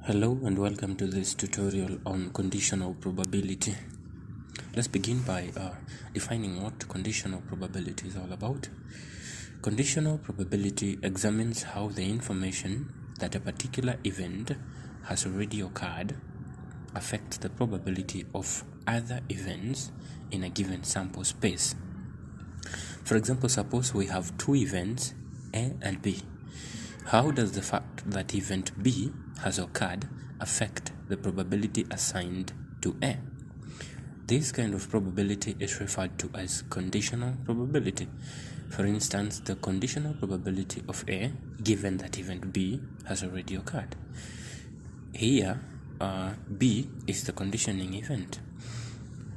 Hello and welcome to this tutorial on conditional probability. Let's begin by defining what conditional probability is all about. Conditional probability examines how the information that a particular event has already occurred affects the probability of other events in a given sample space. For example, suppose we have two events, A and B. How does the fact that event B has occurred affect the probability assigned to A? This kind of probability is referred to as conditional probability. For instance, the conditional probability of A given that event B has already occurred. Here, B is the conditioning event,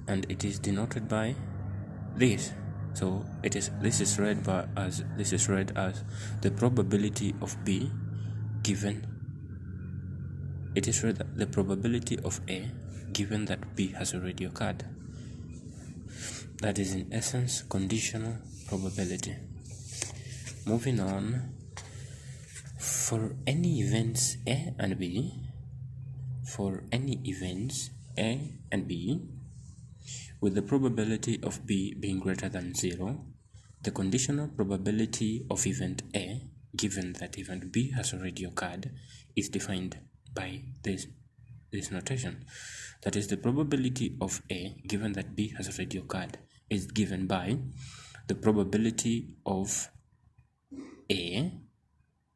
and it is denoted by this. So this is read as the probability of B given. It is read the probability of A given that B has already occurred. That is in essence conditional probability. Moving on, for any events A and B, with the probability of B being greater than 0, the conditional probability of event A, given that event B has already occurred, is defined by this notation. That is, the probability of A, given that B has already occurred, is given by the probability of A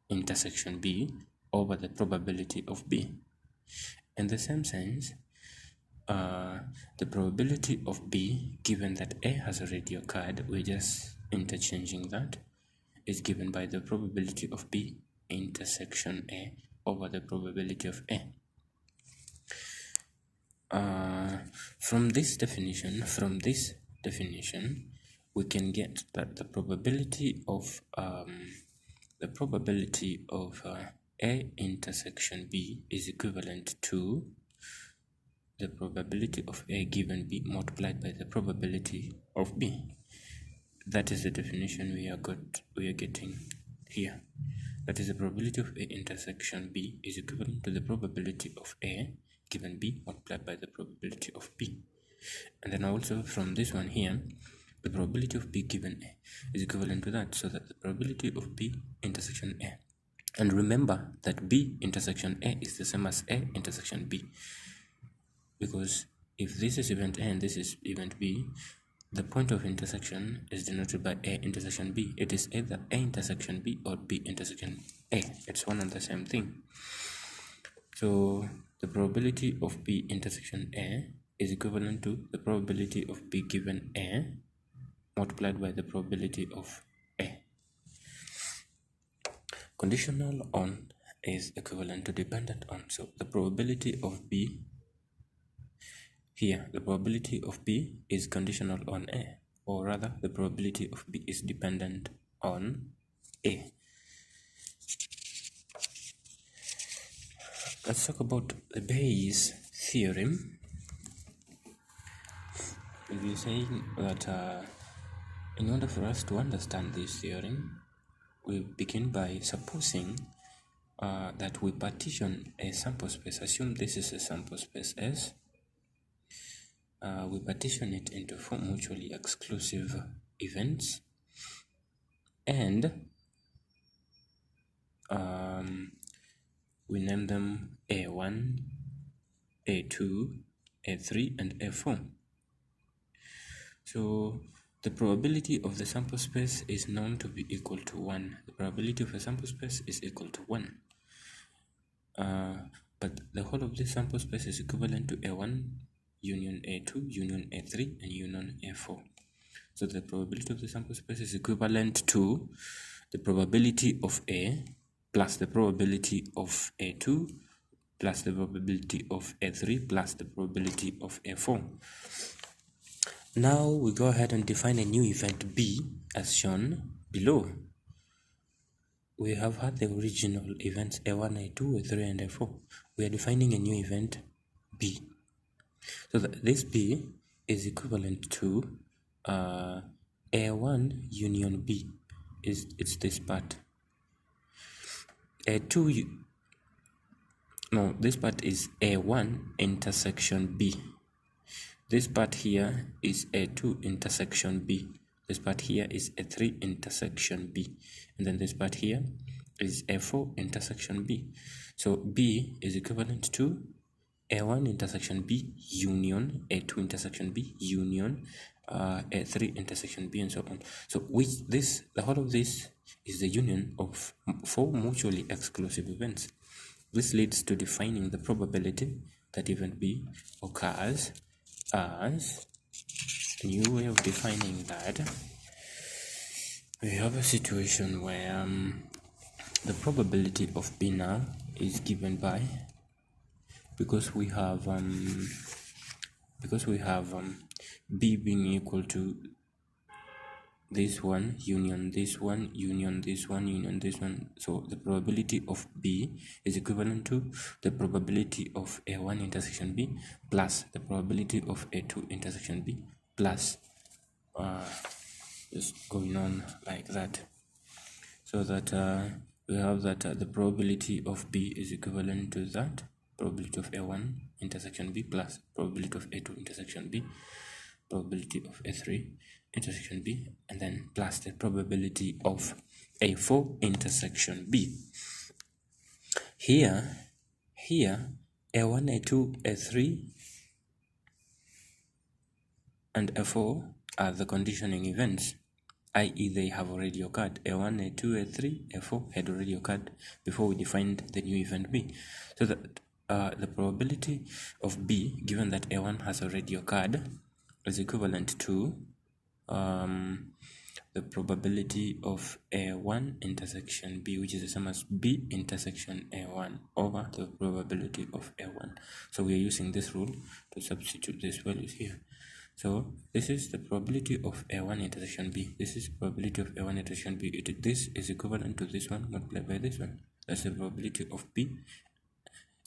intersection B over the probability of B. In the same sense, the probability of B given that A has already occurred, we're just interchanging that, is given by the probability of B intersection A over the probability of A. From this definition, we can get that the probability of A intersection B is equivalent to the probability of A given B multiplied by the probability of B. That is the definition we are getting here. That is, the probability of A intersection B is equivalent to the probability of A given B multiplied by the probability of B. And then also from this one here, the probability of B given A is equivalent to that, so that the probability of B intersection A. And remember that B intersection A is the same as A intersection B, because if this is event A and this is event B, the point of intersection is denoted by A intersection B. It is either A intersection B or B intersection A. It's one and the same thing. So the probability of B intersection A is equivalent to the probability of B given A multiplied by the probability of A. Conditional on is equivalent to dependent on. So the probability of B here, the probability of B is conditional on A, or rather the probability of B is dependent on A. Let's talk about the Bayes theorem. We're saying that in order for us to understand this theorem, we begin by supposing that we partition a sample space. Assume this is a sample space S. We partition it into 4 mutually exclusive events, and we name them A1, A2, A3, and A4. So the probability of the sample space is known to be equal to 1. The probability of a sample space is equal to 1. But the whole of this sample space is equivalent to A1 union A2 union A3 and union A4. So the probability of the sample space is equivalent to the probability of A plus the probability of A2 plus the probability of A3 plus the probability of A4. Now we go ahead and define a new event B as shown below. We have had the original events A1, A2, A3, and A4. We are defining a new event B. So this B is equivalent to A1 union B. It's this part. A2 no, this part is A1 intersection B. This part here is A2 intersection B. This part here is A3 intersection B. And then this part here is A4 intersection B. So B is equivalent to A1 intersection B union A2 intersection B union A3 intersection B, and so on. So the whole of this is the union of 4 mutually exclusive events. This leads to defining the probability that event B occurs as a new way of defining that. We have a situation where the probability of B now is given by, because we have B being equal to this one union this one union this one union this one. So the probability of B is equivalent to the probability of A1 intersection B plus the probability of A2 intersection B plus just going on like that, so that we have that the probability of B is equivalent to that probability of A1 intersection B plus probability of A2 intersection B, probability of A3 intersection B, and then plus the probability of A4 intersection B. Here A1, A2, A3 and A4 are the conditioning events, i.e. they have already occurred. A1, A2, A3, A4 had already occurred before we defined the new event B. So that the probability of B, given that A1 has already occurred, is equivalent to the probability of A1 intersection B, which is the same as B intersection A1 over the probability of A1. So we are using this rule to substitute these values here. So this is the probability of A1 intersection B. This is probability of A1 intersection B. This is equivalent to this one multiplied by this one. That's the probability of B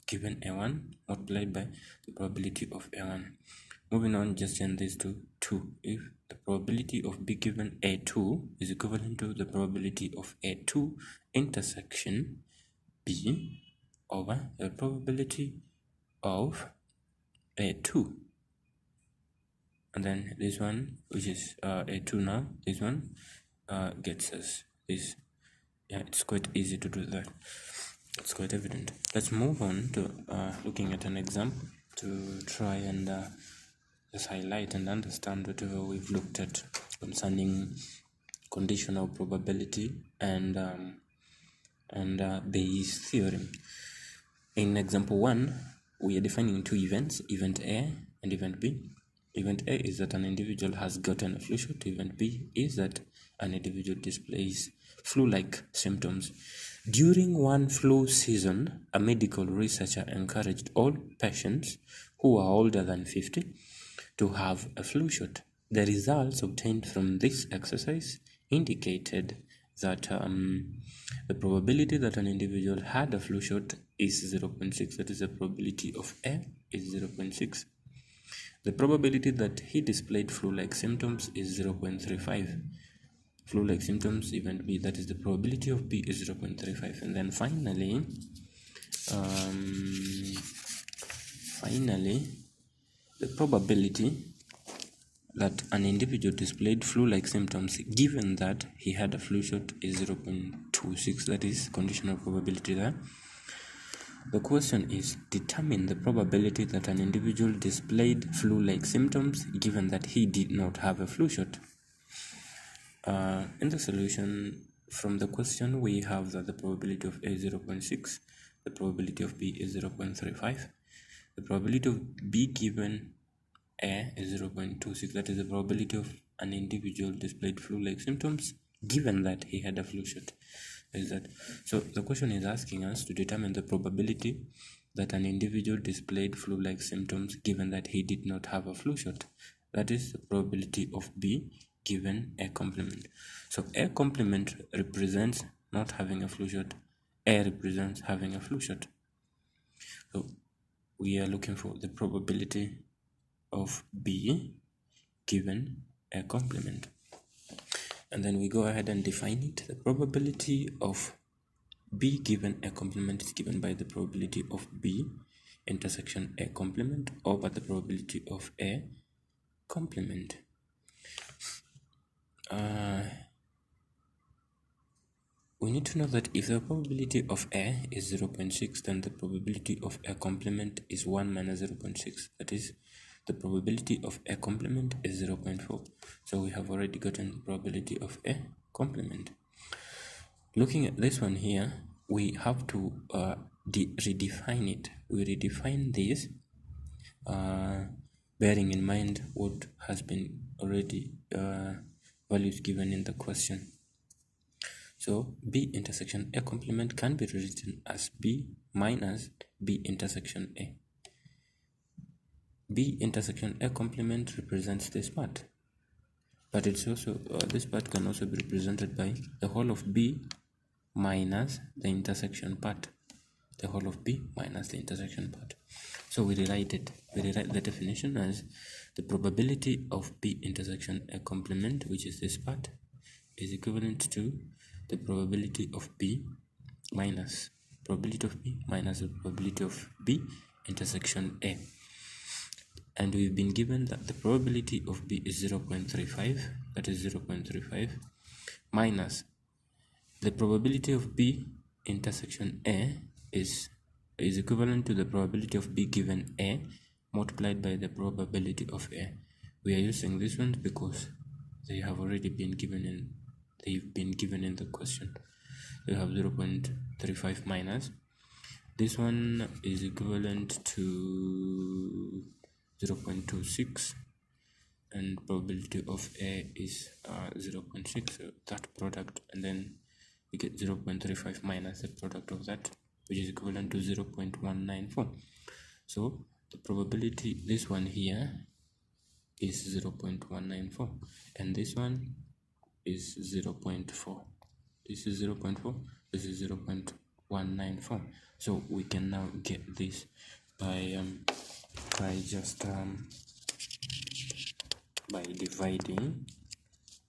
given A1 multiplied by the probability of A1. Moving on, just change this to 2. If the probability of B given A2 is equivalent to the probability of A2 intersection B over the probability of A2. And then this one, which is A2 now, this one gets us this. Yeah, it's quite easy to do that. It's quite evident. Let's move on to looking at an example to try and just highlight and understand whatever we've looked at concerning conditional probability and Bayes theorem. In example 1, we are defining 2 events, event A and event B. Event A is that an individual has gotten a flu shot. Event B is that an individual displays flu-like symptoms. During one flu season, a medical researcher encouraged all patients who are older than 50 to have a flu shot. The results obtained from this exercise indicated that the probability that an individual had a flu shot is 0.6. That is, the probability of A is 0.6. The probability that he displayed flu-like symptoms is 0.35. Flu-like symptoms, event B, that is the probability of B is 0.35. And then finally, the probability that an individual displayed flu-like symptoms given that he had a flu shot is 0.26. That is conditional probability there. The question is, determine the probability that an individual displayed flu-like symptoms given that he did not have a flu shot. In the solution from the question, we have that the probability of A is 0.6, the probability of B is 0.35, the probability of B given A is 0.26. That is the probability of an individual displayed flu-like symptoms given that he had a flu shot. Is that so? The question is asking us to determine the probability that an individual displayed flu-like symptoms given that he did not have a flu shot. That is the probability of B given A complement. So A complement represents not having a flu shot, A represents having a flu shot. So we are looking for the probability of B given A complement. And then we go ahead and define it. The probability of B given A complement is given by the probability of B intersection A complement over the probability of A complement. We need to know that if the probability of A is 0.6, then the probability of A complement is 1 minus 0.6. That is, the probability of A complement is 0.4. So we have already gotten the probability of A complement. Looking at this one here, we have to redefine it. We redefine this, bearing in mind what has been already values given in the question. So B intersection A complement can be rewritten as B minus B intersection A. B intersection A complement represents this part, but it's also this part can also be represented by the whole of B minus the intersection part. The whole of B minus the intersection part. So we rewrite it. We rewrite the definition as the probability of B intersection A complement, which is this part, is equivalent to the probability of B minus probability of B minus the probability of B intersection A. And we've been given that the probability of B is 0.35, that is 0.35, minus the probability of B intersection A is equivalent to the probability of B given A multiplied by the probability of A. We are using this one because they have already been given in the question. We have 0.35 minus this one is equivalent to 0.26, and probability of A is 0.6, so that product, and then we get 0.35 minus the product of that, which is equivalent to 0.194. So the probability, this one here is 0.194, and this one is 0.4. This is 0.4, this is 0.194. So we can now get this by dividing,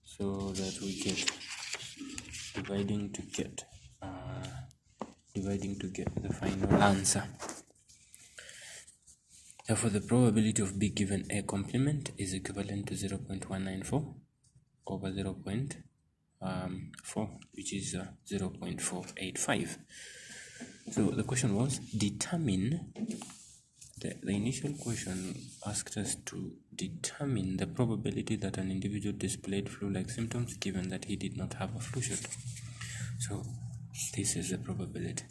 so that we get dividing to get the final answer. Therefore, the probability of B given A complement is equivalent to 0.194 over 0.4, which is 0.485. So the question was determine. The initial question asked us to determine the probability that an individual displayed flu-like symptoms given that he did not have a flu shot. So this is the probability.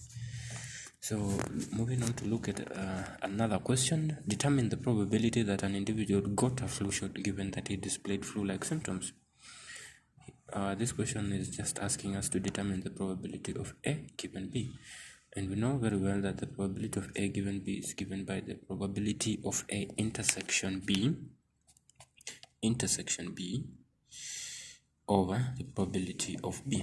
So moving on to look at another question. Determine the probability that an individual got a flu shot given that he displayed flu-like symptoms. This question is just asking us to determine the probability of A given B. And we know very well that the probability of A given B is given by the probability of A intersection B over the probability of B.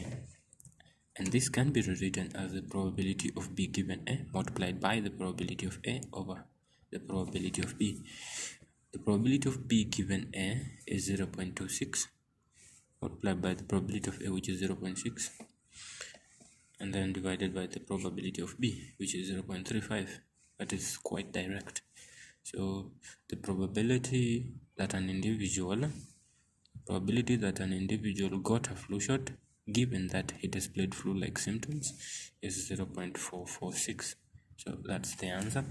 And this can be rewritten as the probability of B given A multiplied by the probability of A over the probability of B. The probability of B given A is 0.26 multiplied by the probability of A, which is 0.6. and then divided by the probability of B, which is 0.35. That is quite direct. So the probability that an individual got a flu shot given that he displayed flu-like symptoms is 0.446. So that's the answer.